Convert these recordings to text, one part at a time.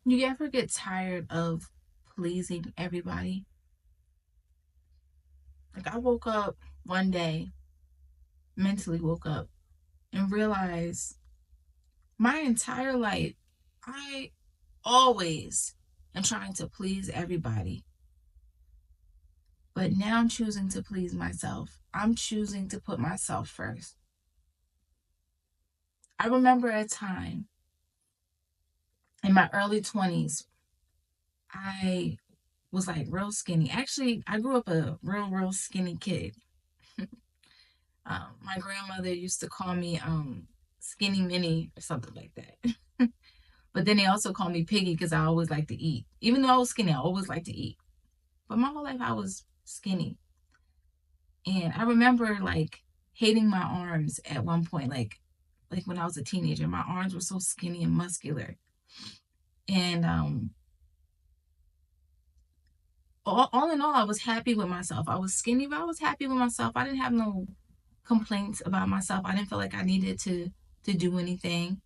You ever get tired of pleasing everybody? Like, I woke up one day, mentally woke up, and realized my entire life, I always am trying to please everybody. But now I'm choosing to please myself. I'm choosing to put myself first. I remember a time in my early 20s, I was like real skinny. Actually, I grew up a real skinny kid. My grandmother used to call me Skinny Minnie or something like that. But then they also called me Piggy because I always liked to eat. Even though I was skinny, I always liked to eat. But my whole life I was skinny. And I remember like hating my arms at one point, like when I was a teenager. My arms were so skinny and muscular. And all in all, I was happy with myself. I was skinny, but I was happy with myself. I didn't have no complaints about myself. I didn't feel like I needed to do anything.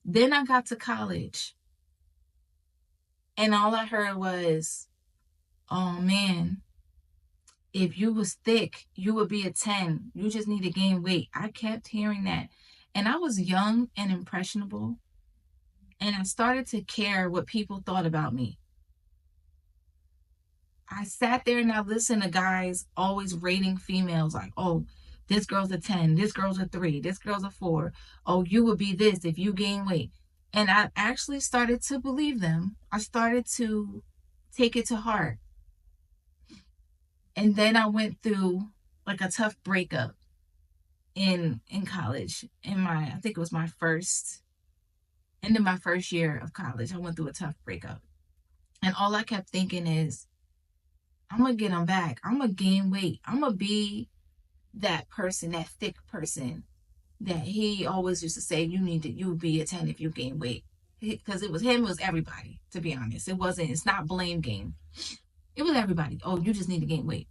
Then I got to college, and all I heard was, "Oh man, if you was thick, you would be a 10. You just need to gain weight." I kept hearing that. And I was young and impressionable, and I started to care what people thought about me. I sat there and I listened to guys always rating females like, "Oh, this girl's a 10, this girl's a 3, this girl's a 4. Oh, you would be this if you gain weight." And I actually started to believe them. I started to take it to heart. And then I went through like a tough breakup in college. In my I think it was my first end of my first year of college. I went through a tough breakup. And all I kept thinking is, I'm gonna get them back. I'm gonna gain weight. I'm gonna be that person, that thick person that he always used to say, you would be a 10 if you gain weight. Because it was him, it was everybody, to be honest. It's not blame game. It was everybody. Oh, you just need to gain weight.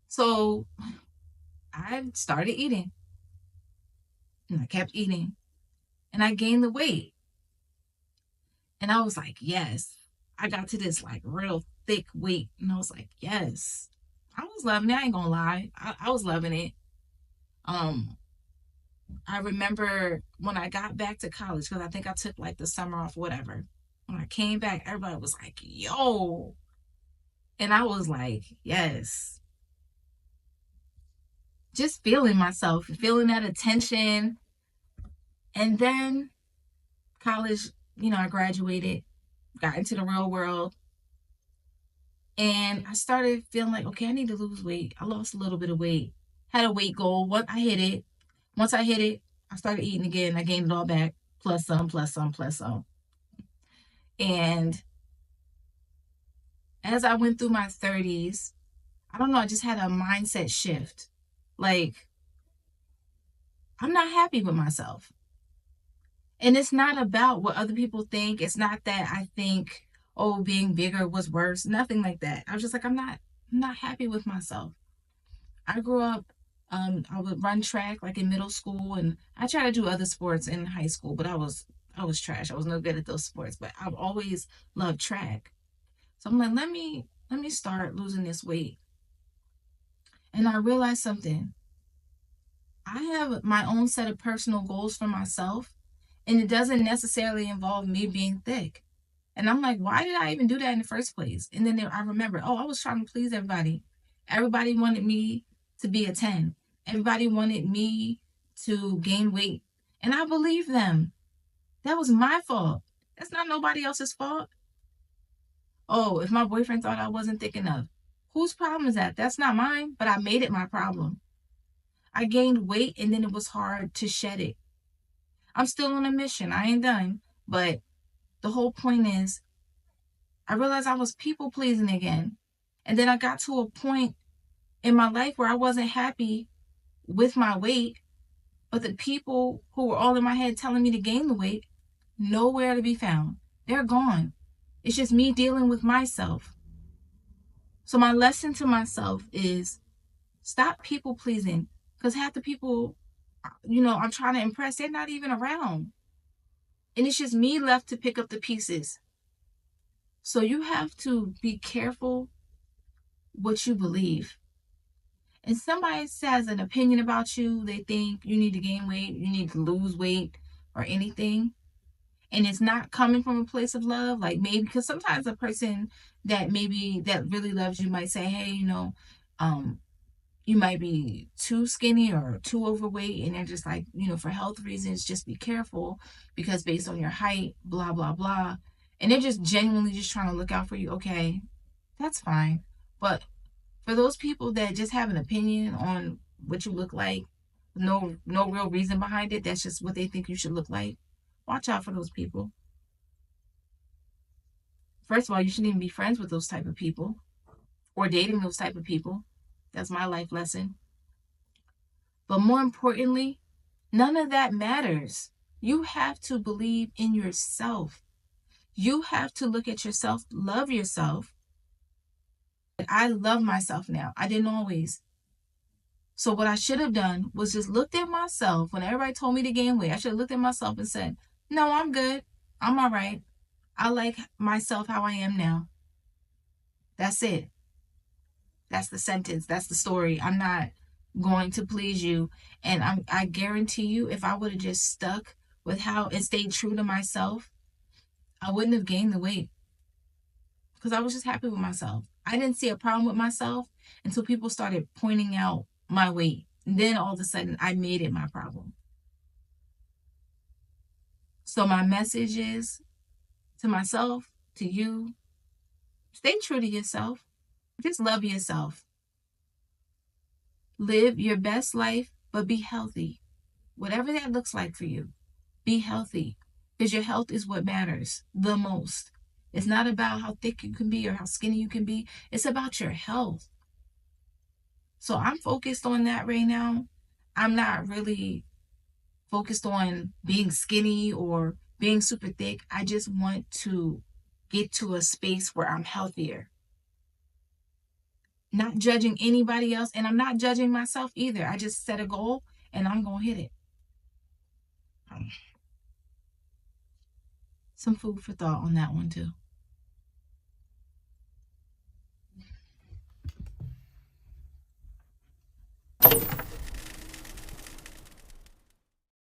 So I started eating and I kept eating and I gained the weight. And I was like, yes. I got to this like real thick weight. And I was like, yes. I was loving it. I ain't gonna lie. I was loving it. Um, I remember when I got back to college, because I think I took like the summer off, whatever. When I came back, everybody was like, yo. And I was like, yes. Just feeling myself, feeling that attention. And then college, I graduated, got into the real world. And I started feeling like, okay, I need to lose weight. I lost a little bit of weight. Had a weight goal. I hit it. Once I hit it, I started eating again. I gained it all back, plus some, plus some, plus some. And as I went through my 30s, I don't know, I just had a mindset shift. Like, I'm not happy with myself. And it's not about what other people think. It's not that I think, oh, being bigger was worse. Nothing like that. I was just like, I'm not happy with myself. I grew up, I would run track like in middle school, and I tried to do other sports in high school, but I was trash. I was no good at those sports, but I've always loved track. So I'm like, let me start losing this weight. And I realized something. I have my own set of personal goals for myself, and it doesn't necessarily involve me being thick. And I'm like, why did I even do that in the first place? And then I remember, oh, I was trying to please everybody. Everybody wanted me to be a 10. Everybody wanted me to gain weight. And I believed them. That was my fault. That's not nobody else's fault. Oh, if my boyfriend thought I wasn't thick enough, whose problem is that? That's not mine, but I made it my problem. I gained weight and then it was hard to shed it. I'm still on a mission. I ain't done. But the whole point is, I realized I was people pleasing again. And then I got to a point in my life where I wasn't happy with my weight, but the people who were all in my head telling me to gain the weight, nowhere to be found. They're gone. It's just me dealing with myself. So my lesson to myself is stop people pleasing, because half the people, I'm trying to impress, they're not even around. And it's just me left to pick up the pieces. So you have to be careful what you believe. And somebody says an opinion about you, they think you need to gain weight, you need to lose weight, or anything, and it's not coming from a place of love, like maybe because sometimes a person that maybe that really loves you might say, hey, um, you might be too skinny or too overweight, and they're just like, for health reasons, just be careful because based on your height, blah, blah, blah. And they're just genuinely just trying to look out for you. Okay, that's fine. But for those people that just have an opinion on what you look like, no real reason behind it, that's just what they think you should look like. Watch out for those people. First of all, you shouldn't even be friends with those type of people or dating those type of people. That's my life lesson. But more importantly, none of that matters. You have to believe in yourself. You have to look at yourself, love yourself. I love myself now. I didn't always. So what I should have done was just looked at myself when everybody told me to gain weight. I should have looked at myself and said, no, I'm good. I'm all right. I like myself how I am now. That's it. That's the sentence. That's the story. I'm not going to please you. And I guarantee you, if I would have just stuck with how and stayed true to myself, I wouldn't have gained the weight because I was just happy with myself. I didn't see a problem with myself until people started pointing out my weight. And then all of a sudden, I made it my problem. So my message is to myself, to you, stay true to yourself. Just love yourself. Live your best life, but be healthy. Whatever that looks like for you, be healthy because your health is what matters the most. It's not about how thick you can be or how skinny you can be. It's about your health. So I'm focused on that right now. I'm not really focused on being skinny or being super thick. I just want to get to a space where I'm healthier. Not judging anybody else, and I'm not judging myself either. I just set a goal and I'm going to hit it. Some food for thought on that one too.